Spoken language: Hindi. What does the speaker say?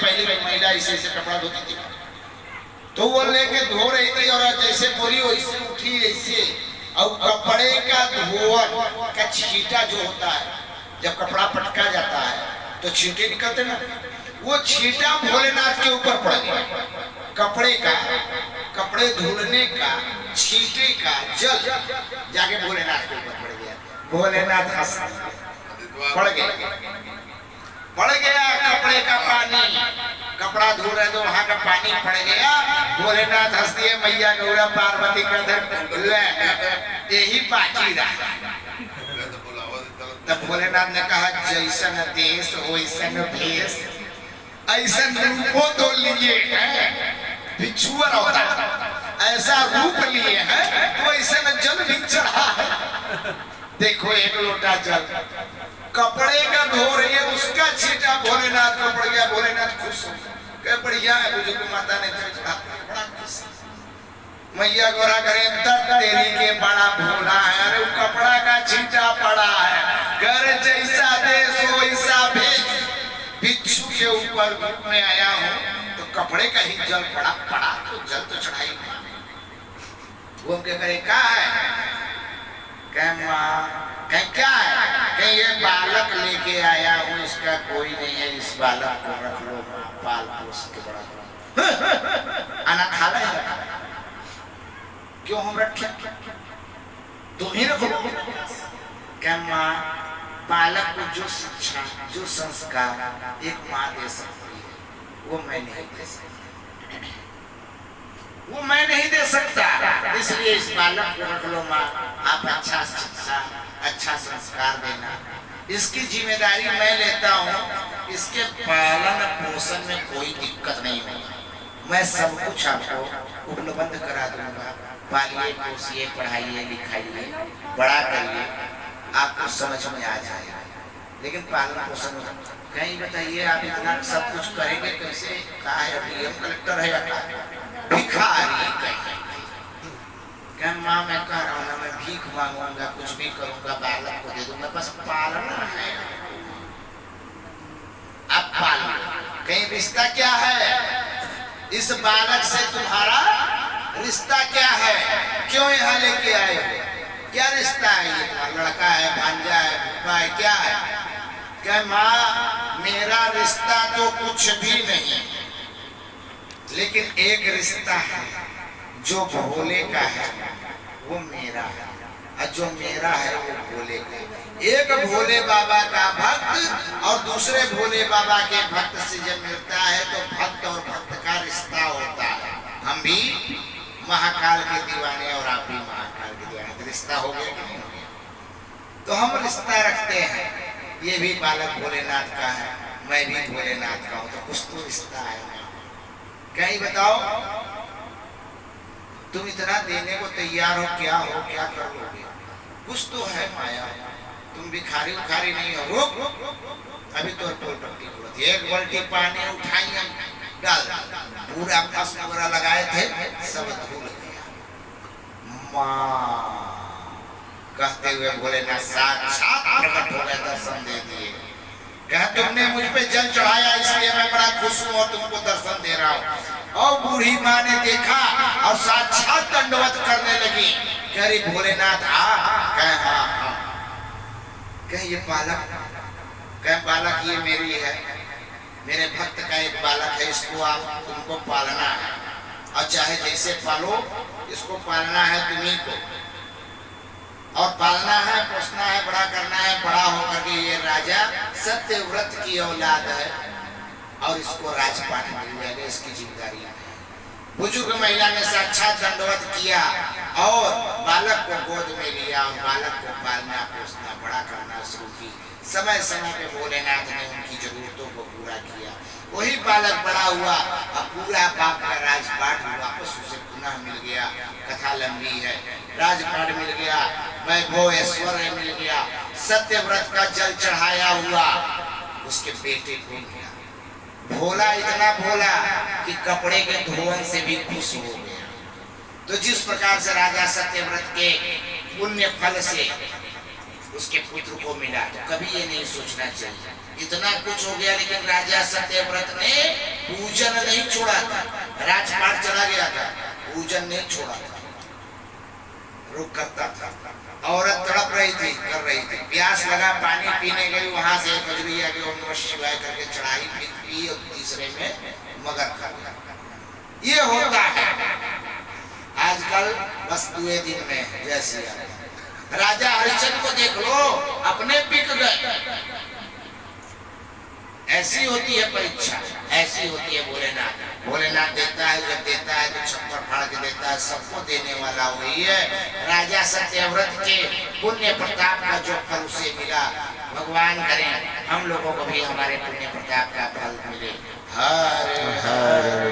पहले महिला ऐसे ऐसे कपड़ा धोती थी, तो वो लेके धो रही थी और जैसे बोली वैसे उठी ऐसे। और कपड़े का धोवन का छींटा जो होता है, जब कपड़ा पटका जाता है तो छींटे निकलते ना, वो छींटा भोलेनाथ के ऊपर पड़ गया। कपड़े का, कपड़े धुलने का छींटे का जल जाके भोलेनाथ के ऊपर पड़ गया। भोलेनाथ हंस पड़ गया कपड़े का पानी, कपड़ा धो रहे तो वहां का पानी पड़ गया। भोलेनाथ हंस दिए, मैया गौरा पार्वती का यही बाकी रहा। तब भोलेनाथ ने कहा जैसन देश वैसन भेष, ऐसा रूपो तो लिए हैं भिक्षुअर होता, ऐसा रूप लिए हैं तो ऐसा जल भी चढ़ा है। देखो एक लोटा जल कपड़े का धो रही है, उसका छींटा भोलेनाथ को पड़ गया। भोलेनाथ खुश हो गए, बढ़िया है बुजुर्ग माता ने जल चढ़ा, बड़ा खुश। मैया गौरा करे तेरी के बड़ा भोला है, अरे वो कपड़ा का छींटा पड़ा है, घर जैसा देश वैसा भेष, भिक्षु के ऊपर घूमने आया हूँ तो कपड़े का ही जल पड़ा तो जल तो चढ़ाई। वो करे क्या है, क्या है, ये बालक लेके आया हूँ, इसका कोई नहीं है, इस बालक को रख लो, पाल पोस के बड़ा अनाथालय है, क्यों हम रखे, तुम ही रखो। क्या माँ, बालक को जो शिक्षा जो संस्कार एक माँ दे सकती है वो मैं नहीं दे सकता, वो मैं नहीं दे सकता, इसलिए इस बालक को रख लो माँ, आप अच्छा शिक्षा अच्छा संस्कार देना, इसकी जिम्मेदारी मैं लेता हूँ, इसके पालन पोषण में कोई दिक्कत नहीं होगा, मैं सब कुछ आपको उपलब्ध करा दूंगा, पालिए पोसिए पढ़ाइए लिखाइए बड़ा करिए, आपको समझ में आ जाएगा। लेकिन पालन पोषण कहीं बताइए, आप इतना सब कुछ करेंगे कैसे, कहा है डीएम कलेक्टर है भिखारी कहीं, क्या माँ मैं कह रहा हूँ ना, मैं भीख मांगूंगा, कुछ भी करूंगा, बालक को दे दूंगा, बस पालना है। अब पाल कहीं रिश्ता क्या है, इस बालक से तुम्हारा रिश्ता क्या है, क्यों यहाँ लेके आए हो, क्या रिश्ता है, ये तुम्हारा लड़का है, भांजा है, भूपा है, क्या है, क्या माँ मेरा रिश्ता तो कुछ भी नहीं, लेकिन एक रिश्ता है जो भोले का है वो मेरा है, और जो मेरा है वो भोले का है। एक भोले बाबा का भक्त और दूसरे भोले बाबा के भक्त से जब मिलता है तो भक्त और भक्त का रिश्ता होता है। हम भी महाकाल के दीवाने और आप भी महाकाल के दीवाने, तो रिश्ता हो गया कि नहीं? तो हम रिश्ता रखते हैं, ये भी बालक भोलेनाथ का है, मैं भी भोलेनाथ का हूँ, तो कुछ तो रिश्ता है। कहीं बताओ, तुम इतना देने को तैयार हो, क्या कर लोगे, कुछ तो है माया, तुम भिखारी उखारी नहीं हो। रुक, अभी तो पट्टी खुलती, एक बाल्टी पानी उठाई हम डाल, पूरा भस्म वगैरह लगाए थे, सब धुल गया। माँ कहते हुए भोलेनाथ साक्षात प्रकट हो गए, दर्शन दे दिए, कहा तुमने मुझ पे जल चढ़ाया इसलिए मैं बड़ा खुश हूँ और तुमको दर्शन दे रहा हूँ। और बूढ़ी माँ ने देखा और साक्षात दंडवत करने लगी, कह रही भोलेनाथ हाँ, कह ये बालक, कह बालक ये मेरी है, मेरे भक्त का एक बालक है, इसको आप तुमको पालना है, और चाहे जैसे पालो, इसको पालना है तुम्ही को, और पालना है, पोसना है, बड़ा करना है, बड़ा होकर के ये राजा सत्यव्रत की औलाद है और इसको राजपाट मिल जाएगा, इसकी जिम्मेदारी है। बुजुर्ग महिला ने साक्षात दंडवत किया और बालक को गोद में लिया और बालक को पालना पोसना बड़ा करना शुरू की। समय समय पे भोलेनाथ ने उनकी जरूरतों को पूरा किया, वही बालक बड़ा हुआ, अब पूरा बाप का राजपाट वापस उसे पुनः मिल गया। कथा लंबी है, राजपाट मिल गया, वैभव ऐश्वर्य मिल गया, सत्यव्रत का जल चढ़ाया हुआ उसके बेटे को मिला। भोला इतना भोला कि कपड़े के धोवन से भी खुश हो गया। तो जिस प्रकार से राजा सत्यव्रत के पुण्य फल से उसके पुत्र को मिला, तो कभी ये नहीं सोचना चाहिए इतना कुछ हो गया, लेकिन राजा सत्यव्रत ने पूजन नहीं छोड़ा था। राजपाट चला गया था, पूजन नहीं छोड़ा था, रुक करता था। औरत तड़प रही थी, कर रही थी, प्यास लगा, पानी पीने गई, वहां से बजरी आ गई, ओम नमः शिवाय करके चढ़ाई पी, और तीसरे में मगर खा गया। ये होता है आजकल, बस 2 दिन में। जैसे राजा हरिश्चंद्र को देख लो, अपने बिक गए। ऐसी होती है परीक्षा, ऐसी होती है भोलेनाथ। भोलेनाथ देता है, जब देता है तो छप्पर फाड़ के देता है, सबको देने वाला वही है। राजा सत्यव्रत के पुण्य प्रताप का जो फल उसे मिला, भगवान करें हम लोगों को भी हमारे पुण्य प्रताप का फल मिले। हरे हरे